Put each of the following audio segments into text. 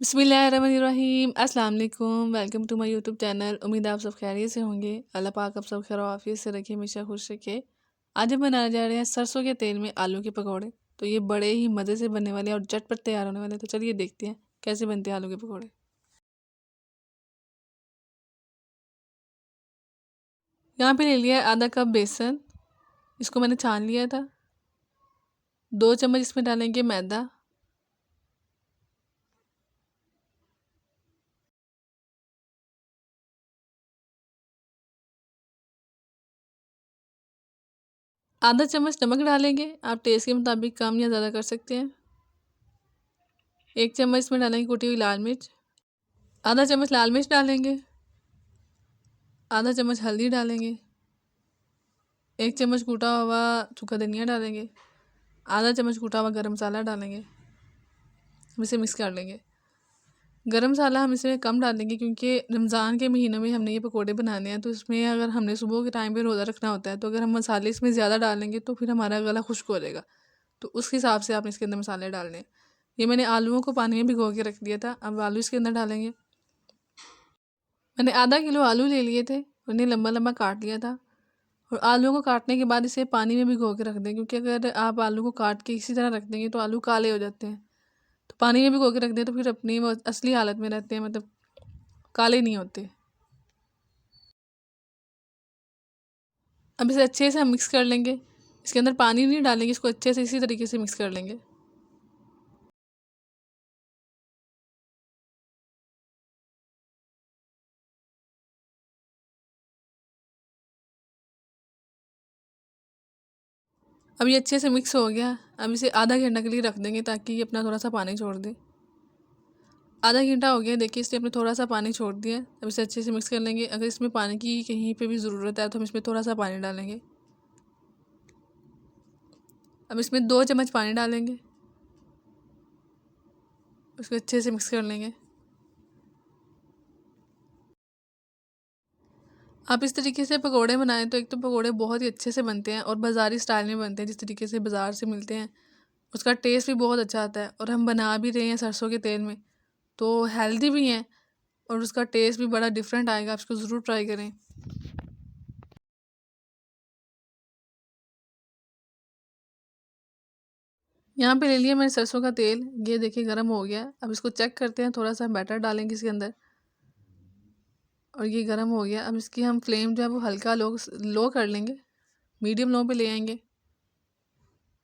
बिस्मिल्लाहिर्रहमानिर्रहीम अस्सलाम वालेकुम। Welcome to my YouTube channel. उम्मीद है आप सब खैरियत से होंगे। अल्लाह पाक आप सब खैर आफियत से रखे, हमेशा खुश रखे। आज हम बनाने जा रहे हैं सरसों के तेल में आलू के पकौड़े। तो ये बड़े ही मज़े से बनने वाले हैं और झटपट तैयार होने वाले हैं। तो चलिए देखते हैं कैसे बनते हैं आलू के पकौड़े। यहाँ पे ले लिया है आधा कप बेसन, इसको मैंने छान लिया था। 2 चम्मच इसमें डालेंगे मैदा। आधा चम्मच नमक डालेंगे, आप टेस्ट के मुताबिक कम या ज़्यादा कर सकते हैं। 1 चम्मच इसमें डालेंगे कुटी हुई लाल मिर्च। आधा चम्मच लाल मिर्च डालेंगे। आधा चम्मच हल्दी डालेंगे। 1 चम्मच कूटा हुआ सूखा धनिया डालेंगे। आधा चम्मच कूटा हुआ गरम मसाला डालेंगे। हम इसे मिक्स कर लेंगे। गरम मसाला हम इसमें कम डालेंगे क्योंकि रमज़ान के महीनों में हमने ये पकोड़े बनाने हैं। तो इसमें अगर हमने सुबह के टाइम पे रोज़ा रखना होता है, तो अगर हम मसाले इसमें ज़्यादा डालेंगे तो फिर हमारा गला खुश्क हो जाएगा। तो उस हिसाब से आपने इसके अंदर मसाले डालने हैं। ये मैंने आलूओं को पानी में भिगो के रख दिया था। अब आलू इसके अंदर डालेंगे। मैंने आधा किलो आलू ले लिए थे, उन्हें लंबा लंबा काट लिया था। और आलू को काटने के बाद इसे पानी में भिगो के रख दें, क्योंकि अगर आप आलू को काट के इसी तरह रख देंगे तो आलू काले हो जाते हैं। तो पानी में भिगो के रख दें तो फिर अपनी वो असली हालत में रहते हैं, मतलब काले नहीं होते। अब इसे अच्छे से हम मिक्स कर लेंगे। इसके अंदर पानी नहीं डालेंगे, इसको अच्छे से इसी तरीके से मिक्स कर लेंगे। अब ये अच्छे से मिक्स हो गया। अब इसे आधा घंटा के लिए रख देंगे ताकि ये अपना थोड़ा सा पानी छोड़ दे। आधा घंटा हो गया, देखिए इसने अपने थोड़ा सा पानी छोड़ दिया। अब इसे अच्छे से मिक्स कर लेंगे। अगर इसमें पानी की कहीं पे भी ज़रूरत है तो हम इसमें थोड़ा सा पानी डालेंगे। अब इसमें 2 चम्मच पानी डालेंगे, उसको अच्छे से मिक्स कर लेंगे। आप इस तरीके से पकोड़े बनाएं तो एक तो पकोड़े बहुत ही अच्छे से बनते हैं और बाज़ारी स्टाइल में बनते हैं, जिस तरीके से बाज़ार से मिलते हैं। उसका टेस्ट भी बहुत अच्छा आता है और हम बना भी रहे हैं सरसों के तेल में, तो हेल्दी भी हैं और उसका टेस्ट भी बड़ा डिफरेंट आएगा। आप इसको ज़रूर ट्राई करें। यहाँ पे ले लिया मैंने सरसों का तेल, ये देखिए गर्म हो गया। अब इसको चेक करते हैं, थोड़ा सा बैटर डालेंगे इसके अंदर और ये गर्म हो गया। अब इसकी हम फ्लेम जो है वो हल्का लो लो कर लेंगे, मीडियम लो पे ले आएंगे।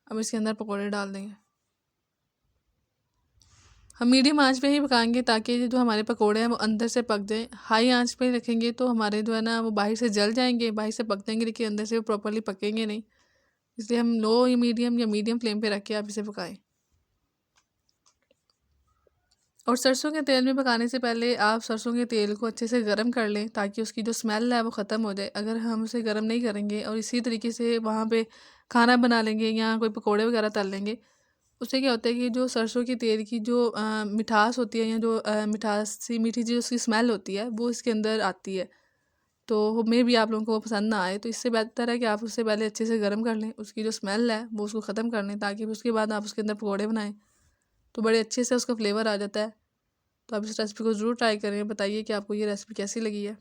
अब इसके अंदर पकौड़े डाल देंगे। हम मीडियम आंच पे ही पकाएंगे ताकि ये जो हमारे पकोड़े हैं वो अंदर से पक जाए। हाई आंच पे रखेंगे तो हमारे जो है ना वो बाहर से जल जाएंगे, बाहर से पक जाएंगे लेकिन अंदर से वो प्रॉपरली पकेंगे नहीं। इसलिए हम लो या मीडियम फ्लेम पे रख के आप इसे पकाएं। और सरसों के तेल में पकाने से पहले आप सरसों के तेल को अच्छे से गर्म कर लें ताकि उसकी जो स्मेल है वो ख़त्म हो जाए। अगर हम उसे गर्म नहीं करेंगे और इसी तरीके से वहाँ पे खाना बना लेंगे या कोई पकोड़े वगैरह तल लेंगे, उससे क्या होता है कि जो सरसों के तेल की जो मिठास होती है या जो मिठास सी मीठी जो उसकी स्मेल होती है वो इसके अंदर आती है। तो मे भी आप लोगों को वो पसंद ना आए, तो इससे बेहतर है कि आप उससे पहले अच्छे से गर्म कर लें, उसकी जो स्मेल है वो उसको ख़त्म कर लें ताकि फिर उसके बाद आप उसके अंदर पकौड़े बनाएं तो बड़े अच्छे से उसका फ्लेवर आ जाता है। तो आप इस रेसिपी को ज़रूर ट्राई करें, बताइए कि आपको ये रेसिपी कैसी लगी है।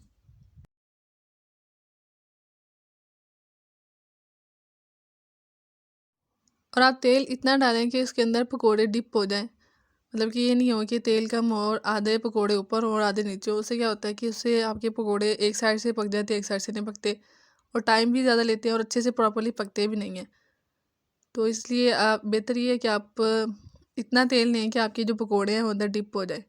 और आप तेल इतना डालें कि इसके अंदर पकोड़े डिप हो जाएं, मतलब कि ये नहीं हो कि तेल कम हो और आधे पकोड़े ऊपर हो और आधे नीचे हो। उससे क्या होता है कि उससे आपके पकोड़े एक साइड से पक जाते हैं, एक साइड से नहीं पकते और टाइम भी ज़्यादा लेते हैं और अच्छे से प्रॉपरली पकते भी नहीं हैं। तो इसलिए आप बेहतर ये है कि आप इतना तेल लें कि आपके जो पकोड़े हैं वो अंदर डिप हो जाए।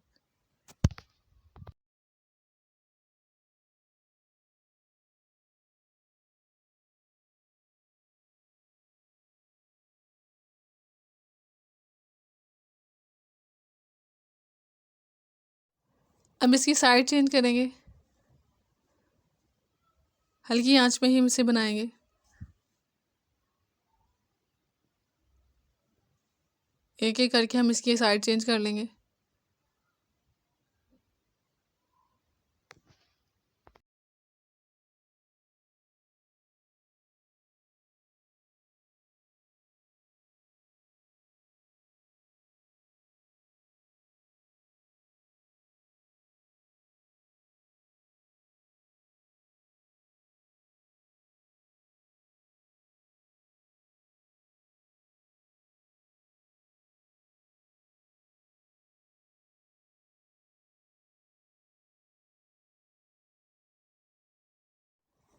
अब इसकी साइड चेंज करेंगे, हल्की आंच में ही हम इसे बनाएंगे। एक एक करके हम इसकी साइड चेंज कर लेंगे।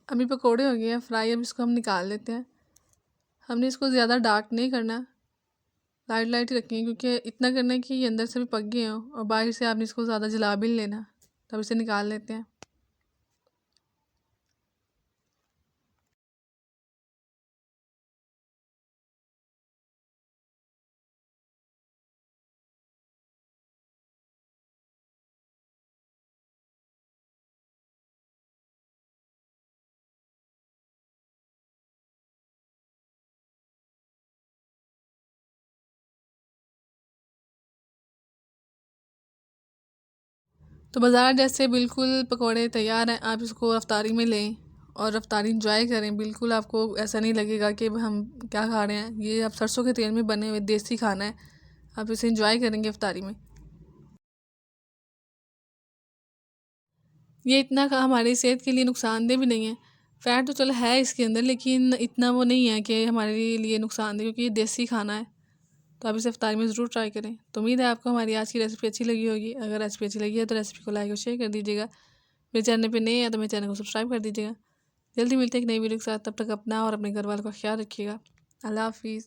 अभी पकोड़े हो गए हैं फ्राई, अब इसको हम निकाल लेते हैं। हमने इसको ज़्यादा डार्क नहीं करना, लाइट लाइट ही रखेंगे, क्योंकि इतना करना है कि ये अंदर से भी पक गए हों और बाहर से आपने इसको ज़्यादा जला भी नहीं लेना। तब इसे निकाल लेते हैं। तो बाज़ार जैसे बिल्कुल पकोड़े तैयार हैं, आप इसको रफ्तारी में लें और रफ्तारी इंजॉय करें। बिल्कुल आपको ऐसा नहीं लगेगा कि हम क्या खा रहे हैं, ये आप सरसों के तेल में बने हुए देसी खाना है, आप इसे इंजॉय करेंगे रफ्तारी में। ये इतना हमारी सेहत के लिए नुकसानदेह भी नहीं है। फ़ैट तो चलो है इसके अंदर, लेकिन इतना वो नहीं है कि हमारे लिए नुकसानदेह, क्योंकि ये देसी खाना है। तो आप इसे इफ्तारी में ज़रूर ट्राई करें। तो उम्मीद है आपको हमारी आज की रेसिपी अच्छी लगी होगी। अगर रेसिपी अच्छी लगी है तो रेसिपी को लाइक और शेयर कर दीजिएगा। मेरे चैनल पे नए हैं तो मेरे चैनल को सब्सक्राइब कर दीजिएगा। जल्दी मिलते हैं एक नई वीडियो के साथ, तब तक अपना और अपने घर वालों का ख्याल रखिएगा। अल्लाह हाफ़िज़।